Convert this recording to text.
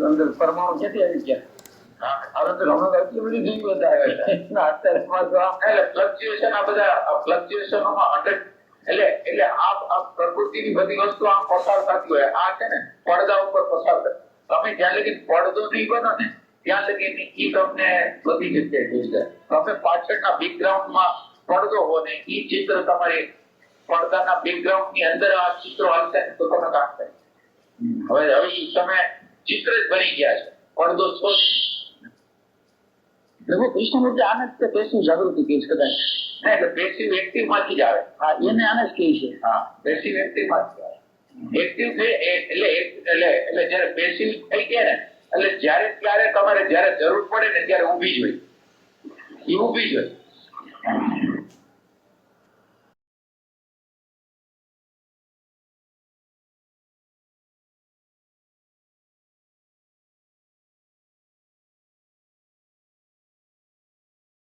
અંદર પરમાણુ ક્યાંથી આવી ગયા? હવે તો હમણાં એટલી બધી જીવતા ફ્લક્ચ્યુએશન આ બધા ફ્લક્ચ્યુએશનોમાં એટલે આ પ્રકૃતિની બધી વસ્તુ આમ પસાર થતી હોય. આ છે ને પડદા ઉપર પસાર થાય. તમે જ્યાં લગી પડદો નહીં બનો ને ત્યાં લગી ઈ તમને બધી જગ્યાએ જોઈ જાય. તમે પાછળના બેકગ્રાઉન્ડમાં પડદો હો ને ઈ ચિત્ર તમારી પડદાના બેકગ્રાઉન્ડ ની અંદર આ ચિત્રો આવશે તો તમે કામ થાય. હવે તમે ચિત્ર જ બની ગયા છે. પડદો છો देखो कृष्णमूर्ति आने से पैसिव जागृति की कदाच नहीं तो पैसिव एक्टिव માંથી જ આવે. હા એને આને જ કહે છે. હા પેસિવ એક્ટિવ માંથી આવે. એક્ટિવ છે એટલે જ્યારે પેસિવ થઈ ગયા ને એટલે જ્યારે ત્યારે તમારે જ્યારે જરૂર પડે ને ત્યારે ઊભી જ હોય. એ ઊભી જ હોય.